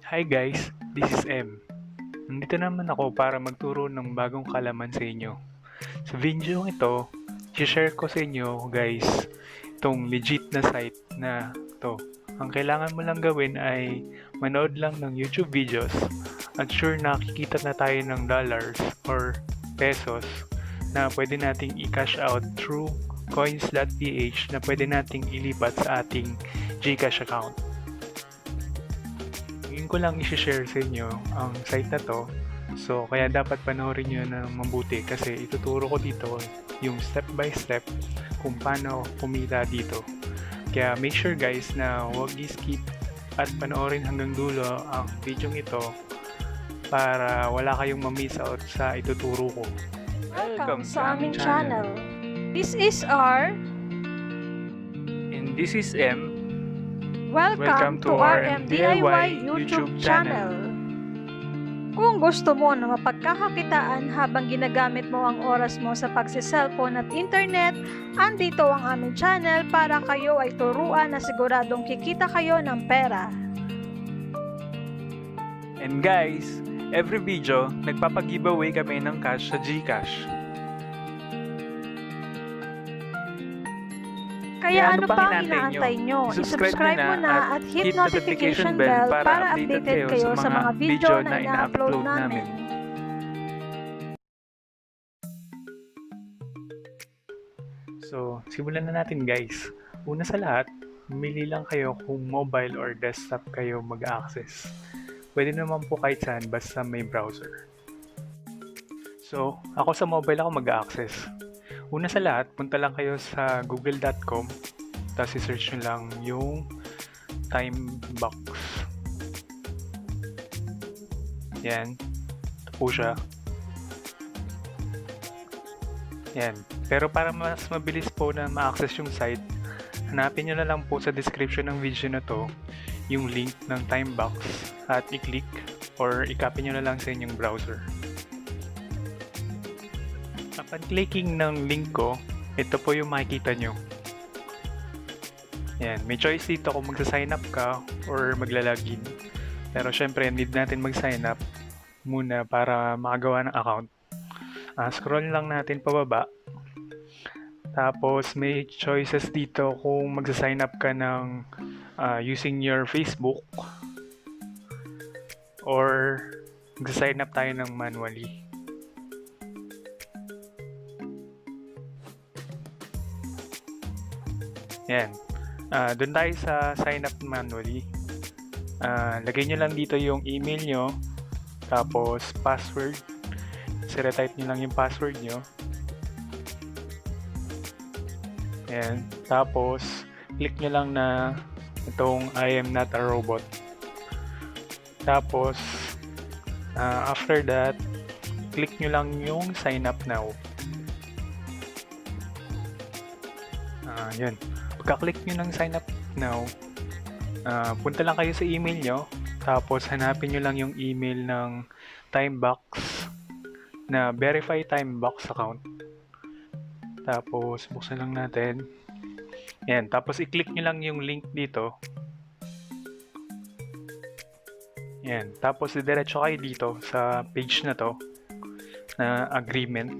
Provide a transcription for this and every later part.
Hi guys, this is M. Nandito naman ako para magturo ng bagong kalaman sa inyo. Sa video ito, share ko sa inyo guys itong legit na site na to. Ang kailangan mo lang gawin ay manood lang ng YouTube videos at sure nakikita na tayo ng dollars or pesos na pwede nating i-cash out through coins.ph na pwede nating ilipat sa ating GCash account. Ngayon ko lang i-share sa inyo ang site na to. So, kaya dapat panoorin nyo na mabuti kasi ituturo ko dito yung step by step kung paano kumita dito. Kaya make sure guys na huwag i-skip at panoorin hanggang dulo ang video ito para wala kayong ma-miss out sa ituturo ko. Welcome sa aming channel. This is R. And this is M. Welcome to our MDIY YouTube channel. Kung gusto mo na mapagkakakitaan habang ginagamit mo ang oras mo sa pagsi-cellphone at internet, andito ang aming channel para kayo ay turuan na siguradong kikita kayo ng pera. And guys, every video, nagpapag-giveaway kami ng cash sa GCash. Kaya ano pang inaantay nyo? I-subscribe mo na at hit notification bell para updated kayo sa mga video na ina-upload namin. So, simulan na natin guys. Una sa lahat, pumili lang kayo kung mobile or desktop kayo mag-access. Pwede naman po kahit saan basta may browser. So, ako sa mobile ako mag-access. Una sa lahat, punta lang kayo sa google.com tapos i-search nyo lang yung TIMEBUCKS. Yan. Ito po siya. Yan. Pero para mas mabilis po na ma-access yung site, hanapin nyo na lang po sa description ng video na to yung link ng TIMEBUCKS at i-click or i-copy nyo na lang sa inyong browser. Upon clicking ng link ko, ito po yung makikita nyo. Yan, may choice dito kung magsa-sign up ka or magla-login. Pero syempre, need natin mag-sign up muna para makagawa ng account. Scroll lang natin pababa. Tapos may choices dito kung magsa-sign up ka ng using your Facebook or magsa-sign up tayo ng manually. Yan. Doon tayo sa sign up manually. Lagay nyo lang dito yung email nyo. Tapos password. Retype nyo lang yung password nyo. Yan. Tapos click nyo lang na itong I am not a robot. Tapos after that, click nyo lang yung sign up now. Yan. Pagka-click nyo ng sign up now, punta lang kayo sa email nyo, tapos hanapin nyo lang yung email ng TIMEBUCKS na verify TIMEBUCKS account. Tapos buksan lang natin. Yan, tapos i-click nyo lang yung link dito. Yan, tapos diretso kayo dito sa page na to na agreement.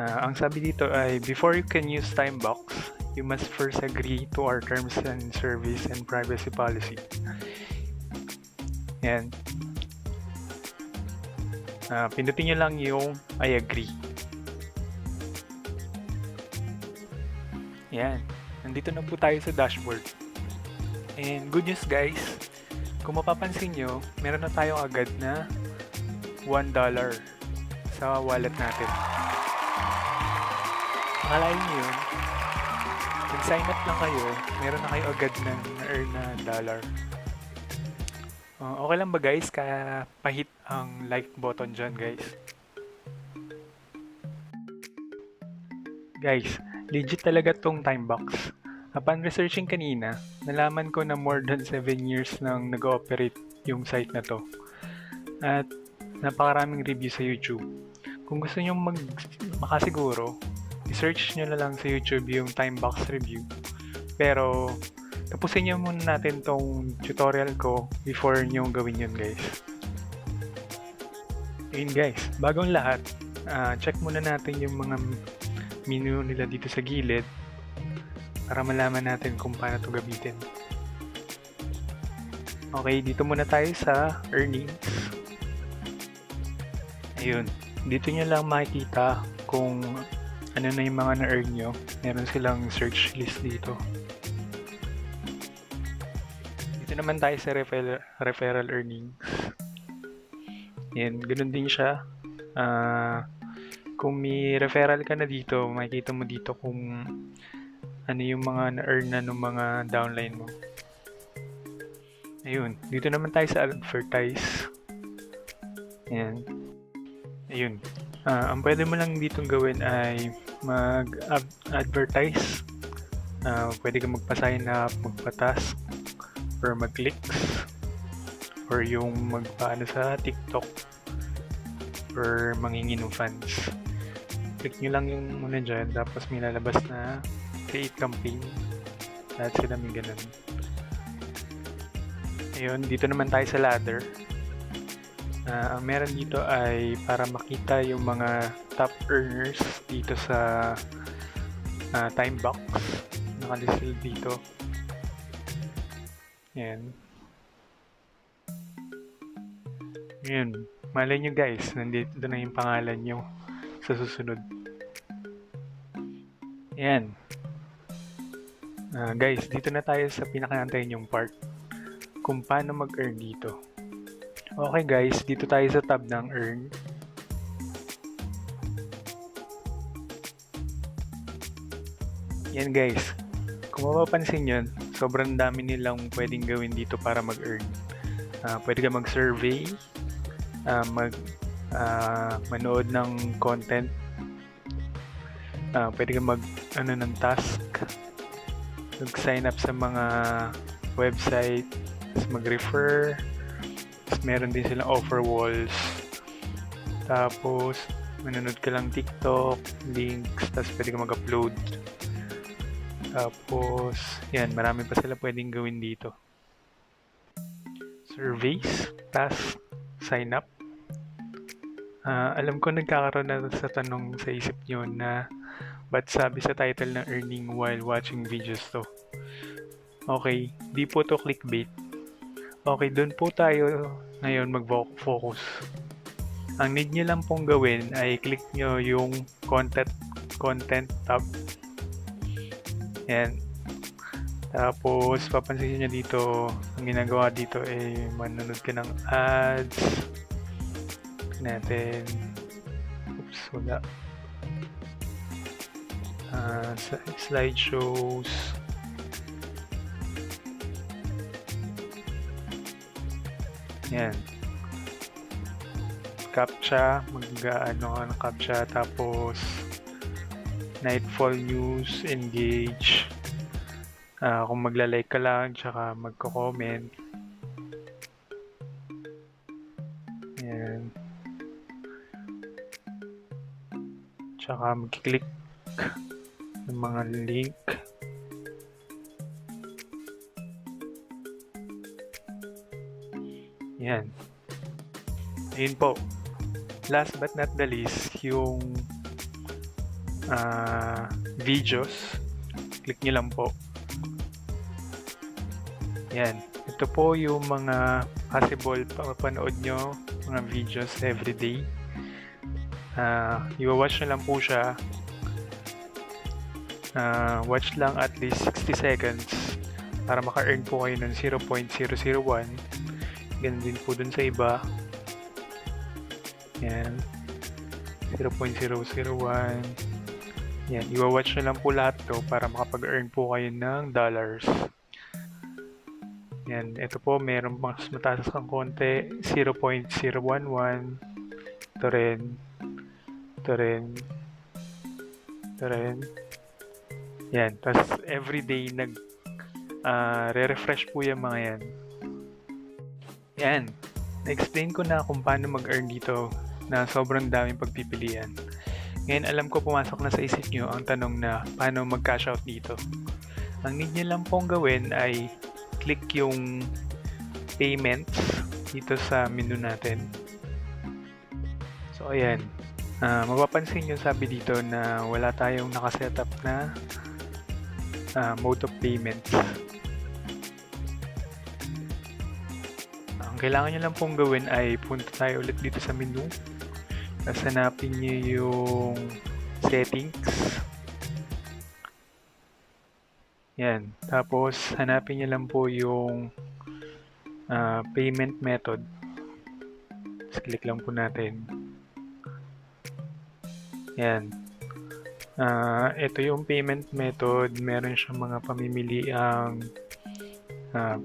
Ang sabi dito ay, before you can use TIMEBUCKS, you must first agree to our terms and service and privacy policy. Yan. Pindutin nyo lang yung I agree. Yan. Nandito na po tayo sa dashboard. And good news guys, kung mapapansin nyo, meron na tayong agad na $1 sa wallet natin. Akalain nyo yun, mag-sign up lang kayo, meron na kayo agad na earn na dollar. Okay lang ba guys? Kaya pahit ang like button dyan guys. Guys, legit talaga tong TIMEBUCKS. Upon researching kanina, nalaman ko na more than 7 years nang nag-ooperate yung site na to. At napakaraming review sa YouTube. Kung gusto nyo makasiguro, i-search nyo na lang sa YouTube yung TIMEBUCKS review. Pero tapusin nyo muna natin tong tutorial ko before nyo gawin yun, guys. Ayun guys, bagong lahat, check muna natin yung mga menu nila dito sa gilid para malaman natin kung paano ito gamitin. Okay, dito muna tayo sa earnings. Ayun, dito nyo lang makikita kung ano na yung mga na-earn nyo. Meron silang search list dito. Dito naman tayo sa referral earnings. Yan, ganun din siya. Kung may referral ka na dito, makikita mo dito kung ano yung mga na-earn na ng mga downline mo. Ayun, dito naman tayo sa advertise. Yan. Ayun. Ang pwede mo lang dito gawin ay mag-advertise. Pwede ka magpa-sign up, magpa-task, or mag-clicks, or yung magpaano sa TikTok, or manghingi ng funds. Click nyo lang yung muna dyan, tapos may lalabas na create campaign. Lahat sila may ganun. Ayun, dito naman tayo sa ladder. Ang meron dito ay para makita yung mga top earners dito sa TIMEBUCKS. Nakalistil dito. Yan. Yun. Malay nyo guys, nandito na yung pangalan nyo sa susunod. Yan. Guys, dito na tayo sa pinakaantayin yung part kung paano mag-earn dito. Okay guys, dito tayo sa tab ng earn. Yan guys, kung mapapansin nyo, sobrang dami nilang pwedeng gawin dito para mag-earn. Pwede ka mag-survey, manood ng content, pwede ka ng task, mag-sign up sa mga website, mag-refer, meron din silang offer walls, tapos manonood ka lang TikTok, links, tapos pwede ka mag-upload. Tapos, yan, marami pa sila pwedeng gawin dito. Surveys, task, sign up. Alam ko nagkakaroon na sa tanong sa isip nyo na ba't sabi sa title ng earning while watching videos to. Okay, di po to clickbait. Okay, dun po tayo ngayon mag-focus. Ang need nyo lang pong gawin ay click nyo yung content tab. Yan. Tapos, papansin nyo dito, ang ginagawa dito ay manonood ka ng ads. Natin. Oops, wala. Slideshows. Yan. CAPTCHA. Mag-ano ng CAPTCHA. Tapos, Nightfall News, Engage. Kung magla-like ka lang, tsaka magko-comment. Ayan. Tsaka mag-click ng mga link. Ayan. Ayun po. Last but not the least, yung videos. Click nyo lang po. Yan. Ito po yung mga possible papanood nyo mga videos everyday. I-watch nyo lang po siya. Watch lang at least 60 seconds para maka-earn po kayo ng 0.001. Ganun din po dun sa iba. Yan. 0.001. Yan, i-watch na lang po lahat to para makapag-earn po kayo ng dollars. Yan, ito po, meron mas mataas kang konti, 0.011. Ito rin. Ito rin. Ito rin. Yan, tapos everyday re-refresh po yung mga yan. Yan, na-explain ko na kung paano mag-earn dito na sobrang daming pagpipilian. Ngayon, alam ko pumasok na sa isip nyo ang tanong na paano mag-cash out dito. Ang need nyo lang pong gawin ay click yung payments dito sa menu natin. So ayan, mapapansin nyo sabi dito na wala tayong nakasetup na mode of payments. Ang kailangan nyo lang pong gawin ay punta tayo ulit dito sa menu. Tapos hanapin nyo yung settings. Yan. Tapos hanapin nyo lang po yung payment method. Tapos click lang po natin. Yan. Ito yung payment method. Meron siyang mga pamimiliang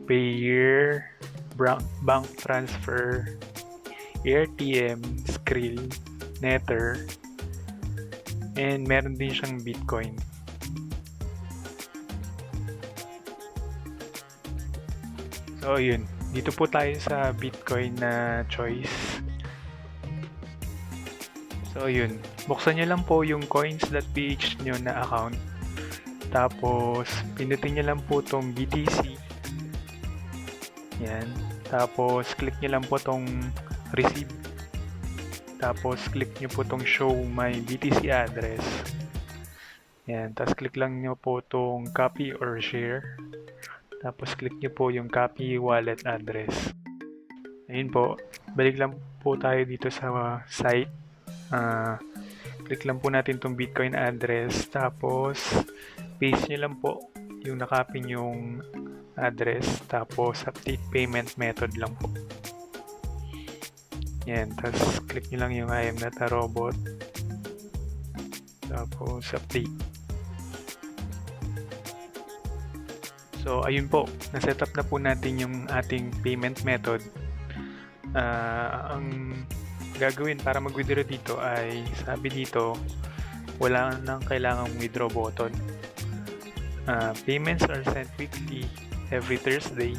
payer, bank transfer, AirTM, Skrill, Nether, and meron din siyang Bitcoin. So yun, dito po tayo sa Bitcoin na choice. So yun, buksan nyo lang po yung coins.ph nyo na account. Tapos pindutin nyo lang po tong BTC. Yan. Tapos click nyo lang po tong receive. Tapos click nyo po tong show my BTC address. Yan. Tapos click lang nyo po tong copy or share. Tapos click nyo po yung copy wallet address. Ayun po. Balik lang po tayo dito sa site. Click lang po natin tong Bitcoin address. Tapos paste nyo lang po yung nakopy yung address. Tapos update payment method lang po. Yan. Tapos click nyo lang yung I am not a robot. Tapos update. So, ayun po. Naset up na po natin yung ating payment method. Ang gagawin para mag-withdraw dito ay, sabi dito, wala nang kailangang withdraw button. Payments are sent weekly every Thursday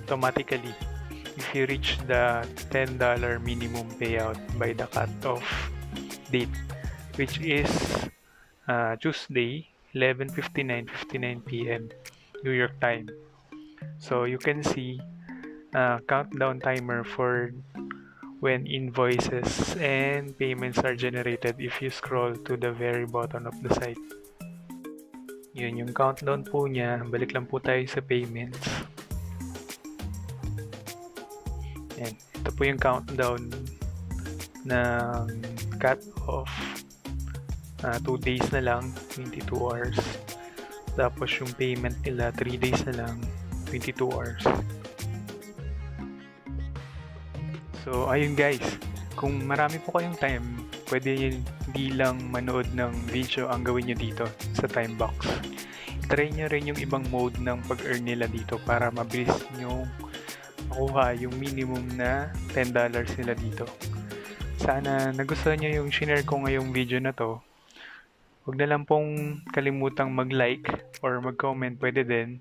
automatically if you reach the $10 minimum payout by the cut-off date, which is Tuesday, 11:59 p.m. New York time. So you can see countdown timer for when invoices and payments are generated if you scroll to the very bottom of the site. Yun yung countdown po niya. Balik lang po tayo sa payments. Yan. Ito po yung countdown ng cut off. 2 days na lang, 22 hours. Tapos yung payment nila, 3 days na lang, 22 hours. So, ayun guys. Kung marami po kayong time, pwede hindi lang manood ng video ang gawin nyo dito sa TIMEBUCKS. Try nyo rin yung ibang mode ng pag-earn nila dito para mabilis nyo makuha yung minimum na $10 nila dito. Sana nagustuhan nyo yung shinare ko ngayong video na to. Huwag na lang pong kalimutang mag-like or mag-comment, pwede din,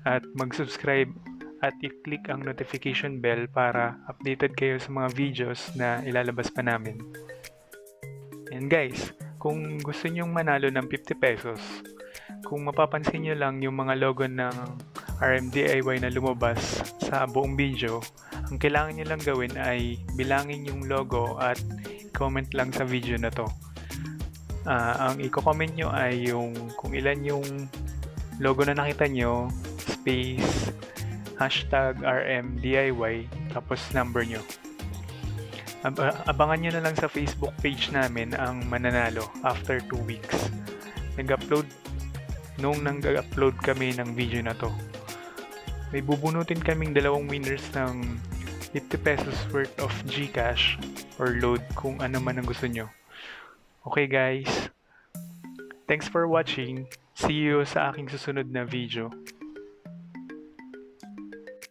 at mag-subscribe at i-click ang notification bell para updated kayo sa mga videos na ilalabas pa namin. And guys, kung gusto nyong manalo ng 50 pesos, kung mapapansin nyo lang yung mga logo ng RMDIY na lumabas sa buong video, ang kailangan nyo lang gawin ay bilangin yung logo at comment lang sa video na to. Ang i-comment nyo ay yung kung ilan yung logo na nakita nyo, space, hashtag RMDIY, tapos number nyo. Abangan nyo na lang sa Facebook page namin ang mananalo after 2 weeks. Nag-upload kami ng video na to. May bubunutin kaming 2 winners ng 50 pesos worth of GCash or load kung ano man ang gusto nyo. Okay guys, thanks for watching. See you sa aking susunod na video.